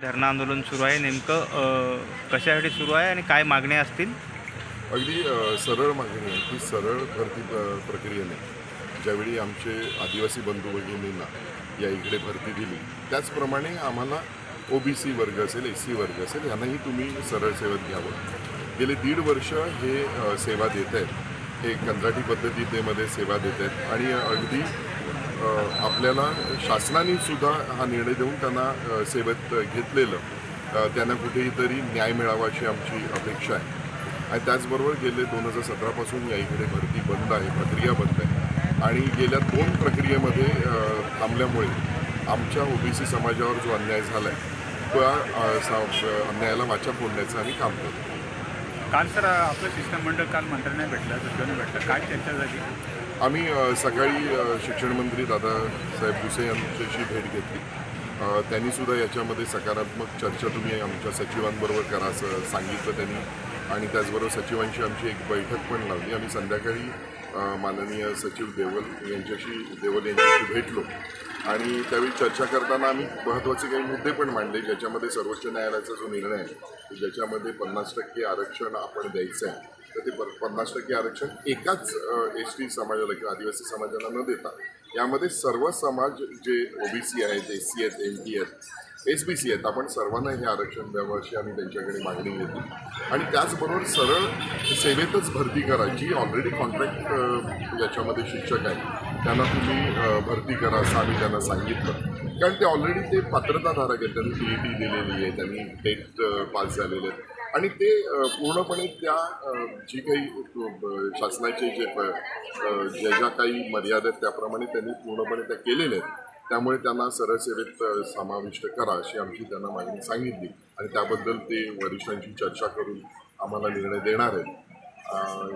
धरणं आंदोलन सुरू आहे. नेमकं कशासाठी सुरू आहे आणि काय मागण्या असतील? अगदी सरळ मागणी आहे की सरळ भरती प्रक्रियेने ज्यावेळी आमचे आदिवासी बंधू भगिनींना या इकडे भरती दिली त्याचप्रमाणे आम्हाला OBC वर्ग असेल, SC वर्ग असेल यांनाही तुम्ही सरळ सेवेत घ्यावं. गेले 1.5 वर्ष हे सेवा देत आहेत. हे कंत्राटी पद्धतीमध्ये सेवा देत आहेत आणि अगदी आपल्याला शासनाने सुद्धा हा निर्णय देऊन त्यांना सेवेत घेतलेलं त्यांना कुठेही तरी न्याय मिळावा अशी आमची अपेक्षा आहे. आणि त्याचबरोबर गेले 2017पासून या इकडे भरती बंद आहे, प्रक्रिया बंद आहे आणि गेल्या 2 प्रक्रियेमध्ये थांबल्यामुळे आमच्या OBC समाजावर जो अन्याय झाला आहे त्या अन्यायाला वाचा फोडण्याचं आम्ही काम करतो. काल सर आपलं शिष्टमंडळ काल मंत्र्यांना भेटलं, सचिवांना भेटलं, काय चर्चा झाली? आम्ही सकाळी शिक्षण मंत्री दादासाहेब भुसे यांच्याशी भेट घेतली. त्यांनीसुद्धा याच्यामध्ये सकारात्मक चर्चा तुम्ही आमच्या सचिवांबरोबर करा असं सांगितलं त्यांनी आणि त्याचबरोबर सचिवांची आमची एक बैठक पण लावली. आम्ही संध्याकाळी माननीय सचिव देवल यांच्याशी भेटलो आणि त्यावेळी चर्चा करताना आम्ही महत्त्वाचे काही मुद्दे पण मांडले ज्याच्यामध्ये सर्वोच्च न्यायालयाचा जो निर्णय आहे ज्याच्यामध्ये 50% आरक्षण आपण द्यायचं आहे तर ते 50% आरक्षण एकाच ST समाजाला किंवा आदिवासी समाजाला न देता यामध्ये सर्व समाज जे OBC आहेत, SC आहेत, MT आहेत, SBC आहेत आपण सर्वांना हे आरक्षण द्यावं अशी आम्ही त्यांच्याकडे मागणी घेतली आणि त्याचबरोबर सरळ सेवेतच भरती करा. जी ऑलरेडी कॉन्ट्रॅक्ट याच्यामध्ये शिक्षक आहेत त्यांना तुम्ही भरती करा असं आम्ही त्यांना सांगितलं कारण ते ऑलरेडी ते पात्रताधारक आहेत. त्यांनी TET दिलेली आहे, त्यांनी टेट पास झालेले आहेत आणि ते पूर्णपणे त्या जी काही शासनाचे ज्या काही मर्यादा आहेत त्याप्रमाणे त्यांनी पूर्णपणे त्या केलेल्या आहेत. त्यामुळे त्यांना सरळ सेवेत समाविष्ट करा अशी आमची त्यांना मागणी सांगितली आणि त्याबद्दल ते वरिष्ठांची चर्चा करून आम्हाला निर्णय देणार आहेत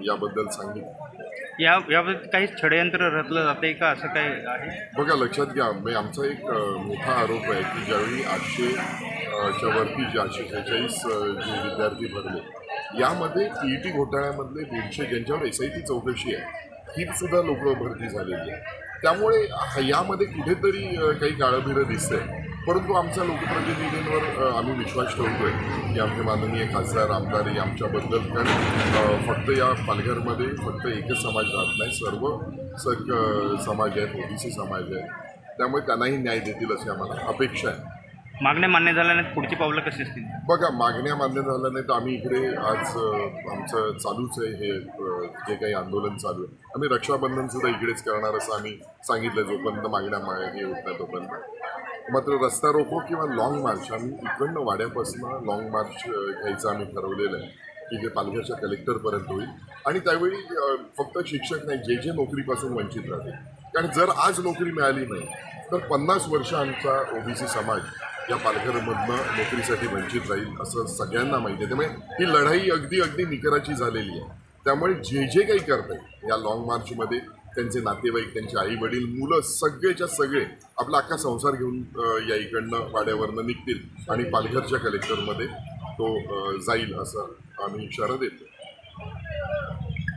याबद्दल सांगितलं. याबद्दल काही षडयंत्र रचलं जाते का असं काही आहे? बघा लक्षात घ्या आमचा एक मोठा आरोप आहे की ज्यावेळी 800च्या वरती जे 846 जे विद्यार्थी भरले यामध्ये TET घोटाळ्यामधले 150 ज्यांच्यावर SIT चौकशी आहे ही सुद्धा लोक भरती झालेली आहे. त्यामुळे यामध्ये कुठेतरी काही काळंभिरं दिसतंय परंतु आमच्या लोकप्रतिनिधींवर आम्ही विश्वास ठेवतोय की आमचे माननीय खासदार आमदार याच्याबद्दल कारण फक्त या पालघरमध्ये फक्त एकच समाज राहत नाही, सर्व समाज आहेत, OBC समाज आहे त्यामुळे त्यांनाही न्याय देतील अशी आम्हाला अपेक्षा आहे. मागण्या मान्य झाल्या नाहीत, पुढची पावलं कशी असतील? बघा मागण्या मान्य झाल्या नाही तर आम्ही इकडे आज आमचं चालूच आहे हे जे काही आंदोलन चालू आहे. आम्ही रक्षाबंधनसुद्धा इकडेच करणार असं आम्ही सांगितलं जोपर्यंत मागण्या हे होत नाही तोपर्यंत. मात्र रस्ता रोको किंवा लाँग मार्च आम्ही इकडनं वाड्यापासून लाँग मार्च घ्यायचं आम्ही ठरवलेलं आहे की जे पालघरच्या कलेक्टरपर्यंत होईल आणि त्यावेळी फक्त शिक्षक नाही जे नोकरीपासून वंचित राहतील कारण जर आज नोकरी मिळाली नाही तर 50 वर्ष आमचा OBC समाज या पालघरमधनं नोकरीसाठी वंचित राहील असं सगळ्यांना माहिती आहे. त्यामुळे ही लढाई अगदी निकराची झालेली आहे. त्यामुळे जे काही करतात या लाँग मार्चमध्ये त्यांचे नातेवाईक, त्यांचे आई वडील, मुलं सगळेच्या सगळे आपला अख्खा संसार घेऊन या इकडनं वाड्यावरनं निघतील आणि पालघरच्या कलेक्टरमध्ये तो जाईल असं आम्ही इशारा देतो.